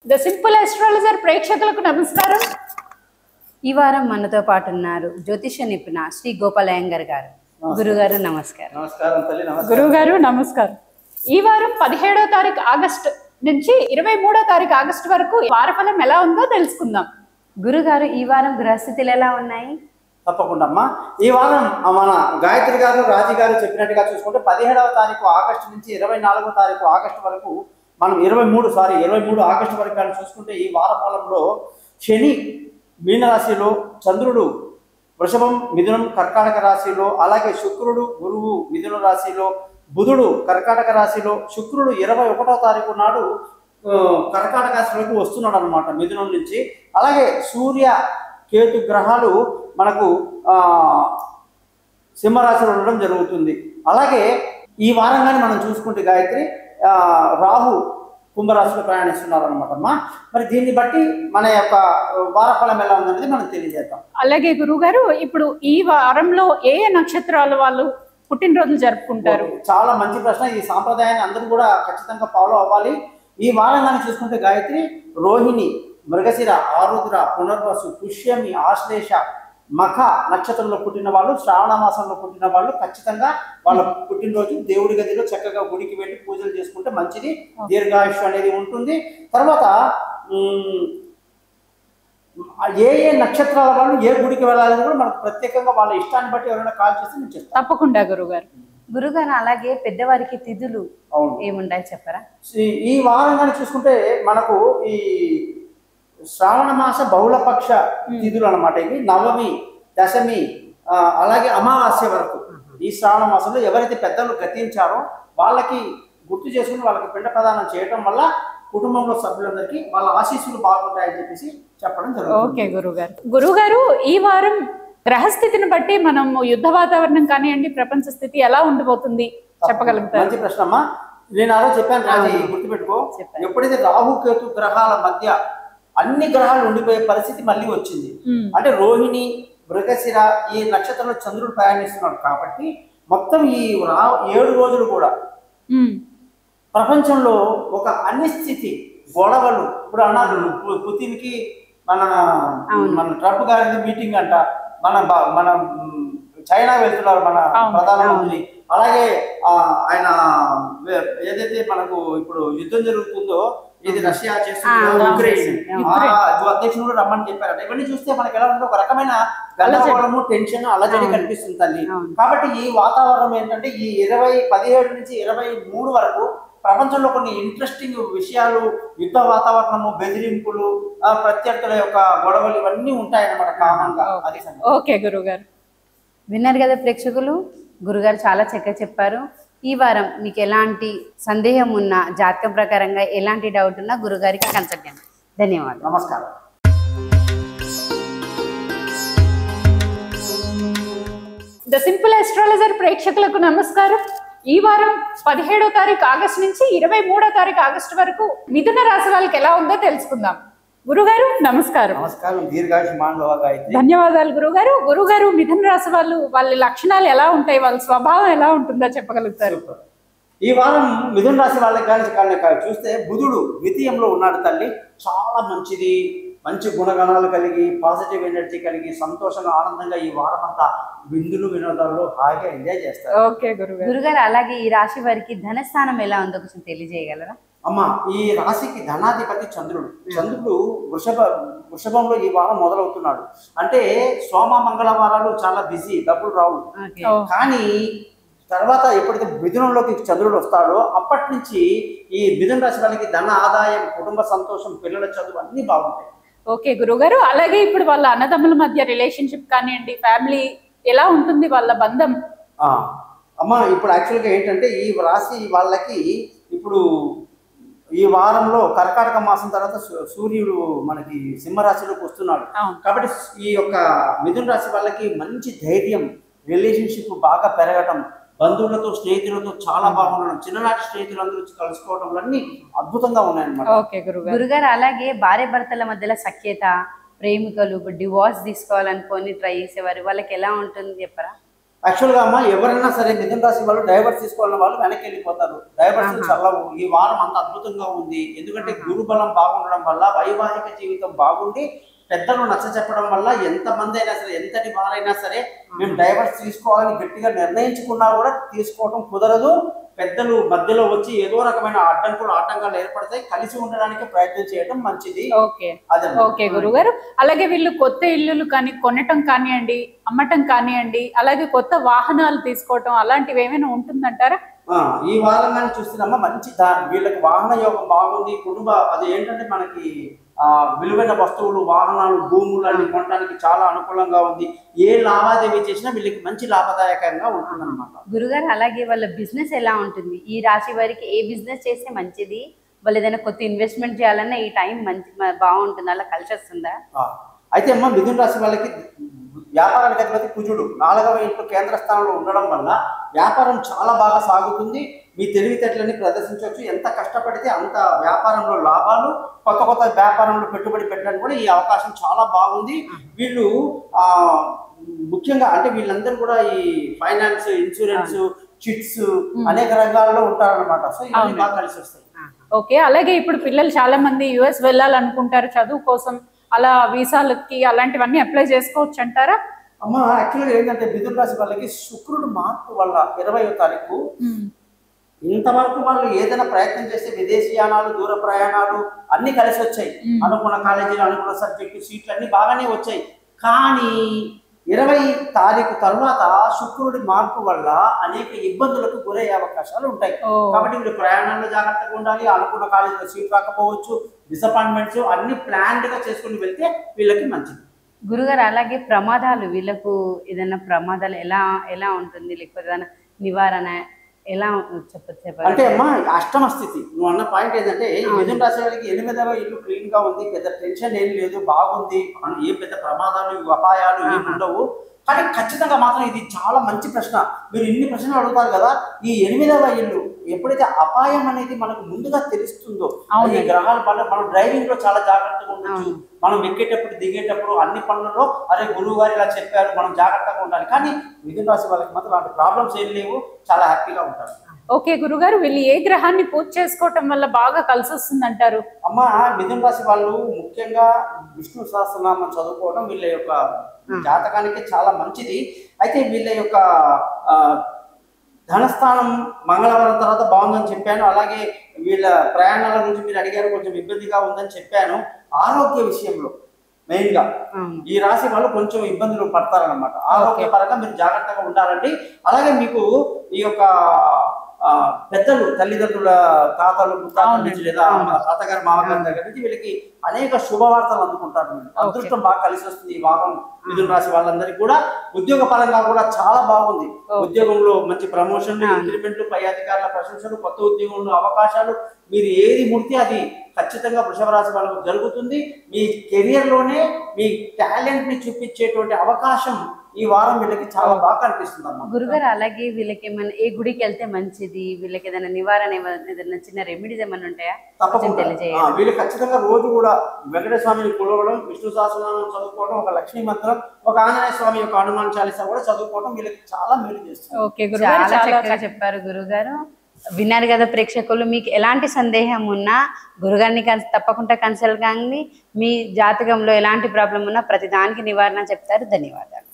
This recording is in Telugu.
ద సింపుల్ ఆస్ట్రాలజర్ ప్రేక్షకులకు నమస్కారం. ఈ వారం మనతో పాటు ఉన్నారు జ్యోతిష నిపుణ శ్రీ గోపాలయ్యంగర్ గారు. గురుగారు నమస్కారం. నమస్కారం తల్లి. గురుగారు నమస్కారం. ఈ వారం 17వ తారీఖు ఆగస్టు నుంచి 23వ తారీఖు ఆగస్టు వరకు వారఫలం ఎలా ఉందో తెలుసుకుందాం. గురుగారు ఈ వారం గ్రహస్థితులు ఎలా ఉన్నాయి? తప్పకుండా అమ్మా. ఈ వారం మన గాయత్రి గారు రాజీ గారు చెప్పినట్టుగా చూసుకుంటే 17వ తారీఖు ఆగస్టు నుంచి 24వ తారీఖు ఆగస్టు వరకు మనం 23 ఆగస్టు వరకు కానీ చూసుకుంటే ఈ వారఫలంలో శని మీనరాశిలో, చంద్రుడు వృషభం మిథునం కర్కాటక రాశిలో, అలాగే శుక్రుడు గురువు మిథున రాశిలో, బుధుడు కర్కాటక రాశిలో, శుక్రుడు 21వ తారీఖు నాడు కర్కాటక రాశిలోకి వస్తున్నాడు అనమాట మిథునం నుంచి. అలాగే సూర్య కేతు గ్రహాలు మనకు సింహరాశిలో ఉండడం జరుగుతుంది. అలాగే ఈ వారంగానే మనం చూసుకుంటే గాయత్రి రాహు కుంభరాశిలో ప్రయాణిస్తున్నారు అనమాట అమ్మా. మరి దీన్ని బట్టి మన యొక్క వారఫలం ఎలా ఉందనేది మనం తెలియజేద్దాం. అలాగే గురుగారు, ఇప్పుడు ఈ వారంలో ఏ నక్షత్రాల వాళ్ళు పుట్టినరోజులు జరుపుకుంటారు? చాలా మంచి ప్రశ్న. ఈ సాంప్రదాయాన్ని అందరూ కూడా ఖచ్చితంగా ఫాలో అవ్వాలి. ఈ వారంగానే చూసుకుంటే గాయత్రి రోహిణి, మృగశిర, ఆరుద్ర, పునర్వసు, పుష్యమి, ఆశ్లేష, మఖ నక్షత్రంలో పుట్టిన వాళ్ళు, శ్రావణ మాసంలో పుట్టిన వాళ్ళు ఖచ్చితంగా వాళ్ళ పుట్టినరోజు దేవుడి గదిలో చక్కగా గుడికి వెళ్ళి పూజలు చేసుకుంటే మంచిది, దీర్ఘాయుష్ అనేది ఉంటుంది. తర్వాత ఏ నక్షత్రాల వాళ్ళు ఏ గుడికి వెళ్ళాలని కూడా మనకు ప్రత్యేకంగా వాళ్ళ ఇష్టాన్ని బట్టి ఎవరైనా కాల్ చేస్తే నేను చెప్తాను. తప్పకుండా గురుగారు. గురుగారు అలాగే పెద్దవారికి తిథులు ఏముంటాయి చెప్పరా? ఈ వారంగానే చూసుకుంటే మనకు ఈ శ్రావణ మాస బహుళపక్ష తిథులు అనమాట. ఇవి నవమి, దశమి, అలాగే అమావాస్య వరకు ఈ శ్రావణ మాసంలో ఎవరైతే పెద్దలు గతించారో వాళ్ళకి గుర్తు చేసుకుని వాళ్ళకి పిండ ప్రదానం చేయటం వల్ల కుటుంబంలో సభ్యులందరికీ వాళ్ళ ఆశీస్సులు బాగుంటాయని చెప్పేసి చెప్పడం జరుగుతుంది. ఓకే గురుగారు. గురుగారు, ఈ వారం గ్రహస్థితిని బట్టి మనం యుద్ధ వాతావరణం కానివ్వండి, ప్రపంచ స్థితి ఎలా ఉండిపోతుంది చెప్పగలుగుతారు? మంచి ప్రశ్న అమ్మా. నేను అలా చెప్పాను రాజీ, గుర్తుపెట్టుకో. ఎప్పుడైతే రాహు కేతు గ్రహాల మధ్య అన్ని గ్రహాలు ఉండిపోయే పరిస్థితి మళ్ళీ వచ్చింది అంటే రోహిణి, మృగశిర ఈ నక్షత్రంలో చంద్రుడు ప్రయాణిస్తున్నాడు కాబట్టి మొత్తం ఈ 7 రోజులు కూడా ప్రపంచంలో ఒక అనిశ్చితి, గొడవలు. ఇప్పుడు అన్నారు పుతిన్కి మన ట్రంప్ గారి మీటింగ్ అంట, మన చైనా వెళ్తున్నారు మన ప్రధానమంత్రి. అలాగే ఆయన ఏదైతే మనకు ఇప్పుడు యుద్ధం జరుగుతుందో, ఇది రష్యా చేస్తున్న ఉక్రెయిన్ అధ్యక్షుడు కూడా రమ్మని చెప్పారట. ఇవన్నీ చూస్తే మనకి ఎలా ఉంటే ఒక రకమైన గందరగోళము, టెన్షన్, అలజడి కనిపిస్తుంది తల్లి. కాబట్టి ఈ వాతావరణం ఏంటంటే ఈ 17 నుంచి 23 వరకు ప్రపంచంలో కొన్ని ఇంట్రెస్టింగ్ విషయాలు, యుద్ధ వాతావరణము, బెదిరింపులు, ప్రత్యర్థుల యొక్క గొడవలు ఇవన్నీ ఉంటాయన్నమాట కామన్ గా. అది ఓకే గురుగారు. విన్నారు కదా ప్రేక్షకులు, గురుగారు చాలా చక్కగా చెప్పారు. ఈ వారం మీకు ఎలాంటి సందేహం ఉన్నా, జాతకం ప్రకారంగా ఎలాంటి డౌట్ ఉన్నా గురుగారికి కన్సల్ట్ చేయండి. ధన్యవాదాలు. నమస్కారం. ద సింపుల్ ఆస్ట్రాలజర్ ప్రేక్షకులకు నమస్కారం. ఈ వారం 17వ తారీఖు ఆగస్టు నుంచి 23వ తారీఖు ఆగస్టు వరకు మిథున రాశి వాళ్ళకి ఎలా ఉందో తెలుసుకుందాం. గురుగారు నమస్కారం. నమస్కారం. దీర్ఘాయుష్మాన్ గాయత్రి. ధన్యవాదాలు గురుగారు. గురుగారు, మిథున రాశి వాళ్ళు వాళ్ళ లక్షణాలు ఎలా ఉంటాయి, వాళ్ళ స్వభావం ఎలా ఉంటుందో చెప్పగలుగుతారు? ఈ వారం మిథున రాశి వాళ్ళకి కానీ చూస్తే బుధుడు ద్వితీయంలో ఉన్నాడు తల్లి. చాలా మంచిది, మంచి గుణగణాలు కలిగి, పాజిటివ్ ఎనర్జీ కలిగి, సంతోషంగా ఆనందంగా ఈ వారం అంతా విందులు వినోదాల్లో హాయిగా ఎంజాయ్ చేస్తారు. ఓకే గురుగారు. అలాగే ఈ రాశి వారికి ధనస్థానం ఎలా ఉందో కొంచెం తెలియజేయగలరా? అమ్మ, ఈ రాశికి ధనాధిపతి చంద్రుడు. చంద్రుడు వృషభంలో ఈ వారం మొదలవుతున్నాడు. అంటే సోమ మంగళవారాలు చాలా బిజీ, డబ్బులు రావు. కానీ తర్వాత ఎప్పుడైతే మిథునంలోకి చంద్రుడు వస్తాడో అప్పటి నుంచి ఈ మిథున రాశి వాళ్ళకి ధన ఆదాయం, కుటుంబ సంతోషం, పిల్లల చదువు అన్ని బాగుంటాయి. ఓకే గురుగారు. అలాగే ఇప్పుడు వాళ్ళ అన్నదమ్ముల మధ్య రిలేషన్షిప్ కానివ్వండి, ఫ్యామిలీ ఎలా ఉంటుంది వాళ్ళ బంధం? అమ్మ, ఇప్పుడు యాక్చువల్గా ఏంటంటే ఈ రాశి వాళ్ళకి ఇప్పుడు ఈ వారంలో కర్కాటక మాసం తర్వాత సూర్యుడు మనకి సింహరాశిలోకి వస్తున్నాడు. కాబట్టి ఈ యొక్క మిథున రాశి వాళ్ళకి మంచి ధైర్యం, రిలేషన్షిప్ బాగా పెరగటం, బంధువులతో, స్నేహితులతో చాలా బాగుండడం, చిన్ననాటి స్నేహితులందరూ కలుసుకోవడం అన్ని అద్భుతంగా ఉన్నాయన్నమాట. ఓకే గురుగారు. అలాగే భార్య భర్తల మధ్యలో సఖ్యత, ప్రేమికులు డివోర్స్ తీసుకోవాలనుకొని ట్రై చేసేవారు వాళ్ళకి ఎలా ఉంటుంది చెప్పరా? యాక్చువల్గా అమ్మ ఎవరైనా సరే మిథున రాశి వాళ్ళు డైవర్స్ తీసుకోవాలని వాళ్ళు వెనక్కి వెళ్ళిపోతారు. డైవర్స్ చల్లవు. ఈ వారం అంత అద్భుతంగా ఉంది. ఎందుకంటే గురుబలం బాగుండడం వల్ల వైవాహిక జీవితం బాగుండి పెద్దలు నచ్చ చెప్పడం వల్ల ఎంతమంది అయినా సరే ఎంతటి వారైనా సరే మేము డైవర్స్ తీసుకోవాలని గట్టిగా నిర్ణయించుకున్నా కూడా తీసుకోవడం కుదరదు. పెద్దలు మధ్యలో వచ్చి ఏదో రకమైన ఆటంకాలు ఏర్పడతాయి. కలిసి ఉండడానికి ప్రయత్నం చేయడం మంచిది. ఓకే గురుగారు. అలాగే వీళ్ళు కొత్త ఇల్లులు కానీ కొనటం కానివ్వండి, అమ్మటం కానివ్వండి, అలాగే కొత్త వాహనాలు తీసుకోవటం అలాంటివి ఏమైనా ఉంటుందంటారా? ఈ వారంగానే చూస్తున్నామా మంచి వీళ్ళకి వాహన యోగం బాగుంది. కుటుంబ అది ఏంటంటే మనకి విలువైన వస్తువులు, వాహనాలు, భూములు అన్ని కొనడానికి చాలా అనుకూలంగా ఉంది. ఏ లావాదేవీ చేసినా వీళ్ళకి మంచి లాభదాయకంగా ఉంటుంది అనమాట. గురుగారు అలాగే వాళ్ళ బిజినెస్ ఎలా ఉంటుంది? ఈ రాశి వారికి ఏ బిజినెస్ చేస్తే మంచిది? వాళ్ళు ఏదైనా కొత్త ఇన్వెస్ట్మెంట్ చేయాలన్నా ఈ టైం మంచి బాగుంటుంది, అలా కలిసి వస్తుందా? అయితే అమ్మ మిథున రాశి వాళ్ళకి వ్యాపారానికి అధిపతి కుజుడు 4వ ఇంట్లో కేంద్ర స్థానంలో ఉండడం వల్ల వ్యాపారం చాలా బాగా సాగుతుంది. మీ తెలివితేటలని ప్రదర్శించవచ్చు. ఎంత కష్టపడితే అంత వ్యాపారంలో లాభాలు, కొత్త వ్యాపారంలో పెట్టుబడి పెట్టడానికి కూడా ఈ అవకాశం చాలా బాగుంది. వీళ్ళు ముఖ్యంగా అంటే వీళ్ళందరూ కూడా ఈ ఫైనాన్స్, ఇన్సూరెన్స్, చిట్స్ అనేక రంగాల్లో ఉంటారన్నమాట. సో ఇవన్నీ బాగా కలిసి వస్తాయి. ఓకే. అలాగే ఇప్పుడు పిల్లలు చాలా మంది యుఎస్ వెళ్ళాలనుకుంటారు చదువు కోసం. అలా వీసాలకి అలాంటివన్నీ అప్లై చేసుకోవచ్చు అంటారా? అమ్మ యాక్చువల్గా ఏంటంటే మిథున రాశి వాళ్ళకి శుక్రుడు మార్పు వల్ల 20వ తారీఖు ఇంతవరకు వాళ్ళు ఏదైనా ప్రయత్నం చేస్తే విదేశీయానాలు, దూర ప్రయాణాలు అన్ని కలిసి వచ్చాయి. అనుకున్న కాలేజీలు, అనుకున్న సబ్జెక్టు, సీట్లు అన్ని బాగానే వచ్చాయి. కానీ 20 తారీఖు తర్వాత శుక్రుడి మార్పు వల్ల అనేక ఇబ్బందులకు గురయ్యే అవకాశాలు ఉంటాయి. కాబట్టి వీళ్ళు ప్రయాణంలో జాగ్రత్తగా ఉండాలి. అనుకున్న కాలేజీలో సీట్ రాకపోవచ్చు. డిసప్పాయింట్మెంట్స్ అన్ని ప్లాన్డ్ గా చేసుకుని వెళ్తే వీళ్ళకి మంచిది. గురుగారు అలాగే ప్రమాదాలు, వీళ్ళకు ఏదైనా ప్రమాదాలు ఎలా ఉంటుంది, లేకపోతే ఏదైనా నివారణ ఎలా చెప్పచ్చు? అంటే అమ్మా అష్టమ స్థితి నువ్వు అన్న పాయింట్ ఏంటంటే మిథున రాశి వారికి 8వ ఇల్లు క్లీన్ గా ఉంది. పెద్ద టెన్షన్ ఏం లేదు, బాగుంది. ఏ పెద్ద ప్రమాదాలు, అపాయాలు ఏమి ఉండవు. కానీ ఖచ్చితంగా మాత్రం ఇది చాలా మంచి ప్రశ్న. మీరు ఇన్ని ప్రశ్నలు అడుగుతారు కదా. ఈ 8వ ఇల్లు ఎప్పుడైతే అపాయం అనేది మనకు ముందుగా తెలుస్తుందో, ఈ గ్రహాల వల్ల మనం డ్రైవింగ్ లో చాలా జాగ్రత్తగా ఉండొచ్చు. మనం ఎక్కేటప్పుడు, దిగేటప్పుడు అన్ని పనులలో అరే గురువు గారు ఇలా చెప్పారు, మనం జాగ్రత్తగా ఉండాలి. కానీ మిథున రాశి వాళ్ళకి మాత్రం అలాంటి ప్రాబ్లమ్స్ ఏం లేవు, చాలా హ్యాపీగా ఉంటారు. ఓకే గురుగారు, వీళ్ళు ఏ గ్రహాన్ని పూజ చేసుకోవటం వల్ల బాగా కలిసి వస్తుంది అంటారు? అమ్మ మిథున రాశి వాళ్ళు ముఖ్యంగా విష్ణు సహస్రనామం చదువుకోవడం వీళ్ళ యొక్క జాతకానికి చాలా మంచిది. అయితే వీళ్ళ యొక్క ధనస్థానం మంగళవారం తర్వాత బాగుందని చెప్పాను. అలాగే వీళ్ళ ప్రయాణాల గురించి మీరు అడిగారు, కొంచెం ఇబ్బందిగా ఉందని చెప్పాను. ఆరోగ్య విషయంలో మెయిన్ గా ఈ రాశి వాళ్ళు కొంచెం ఇబ్బందులు పడతారనమాట. ఆరోగ్యపరంగా మీరు జాగ్రత్తగా ఉండాలండి. అలాగే మీకు ఈ యొక్క పెద్దలు, తల్లిదండ్రుల తాతలు, ముత్తాతల నుంచి లేదా తాతగారు, మామగారి దగ్గర నుంచి వీళ్ళకి అనేక శుభవార్తలు అందుకుంటారు. అదృష్టం బాగా కలిసి వస్తుంది ఈ వారం మిథున రాశి వాళ్ళందరికీ కూడా. ఉద్యోగ పరంగా కూడా చాలా బాగుంది. ఉద్యోగంలో మంచి ప్రమోషన్లు, ఇంక్రిమెంట్లు, పై అధికారుల ప్రశంసలు, కొత్త ఉద్యోగంలో అవకాశాలు. మీరు ఏది ముడితే అది ఖచ్చితంగా వృషభ రాశి వాళ్ళకు జరుగుతుంది. మీ కెరియర్ లోనే మీ టాలెంట్ ని చూపించేటువంటి అవకాశం ఈ వారం వీళ్ళకి చాలా బాగా కనిపిస్తుంది అన్నమాట. గురుగారు అలాగే వీళ్ళకి ఏమైనా ఏ గుడికి వెళ్తే మంచిది, వీళ్ళకి ఏదైనా నివారణ, ఏదైనా చిన్న రెమెడీస్ ఏమైనా ఉంటాయా? తప్పకుండా వీళ్ళు ఖచ్చితంగా రోజు కూడా వెంకటేశ్వర స్వామిని కొలవడం, విష్ణు సహస్రనామం చదువుకోవడం, ఒక లక్ష్మీ మంత్రం, ఒక ఆంజనేయ స్వామి యొక్క హనుమాన్ చాలీసా కూడా చదువుకోవడం వీళ్ళకి చాలా మేలు చేస్తుంది. చాలా చక్కగా చెప్పారు గురుగారు. విన్నారు కదా ప్రేక్షకులు, మీకు ఎలాంటి సందేహం ఉన్నా గురుగారిని తప్పకుండా కన్సల్ట్ కానీ, మీ జాతకంలో ఎలాంటి ప్రాబ్లం ఉన్నా ప్రతి దానికి నివారణ చెప్తారు. ధన్యవాదాలు.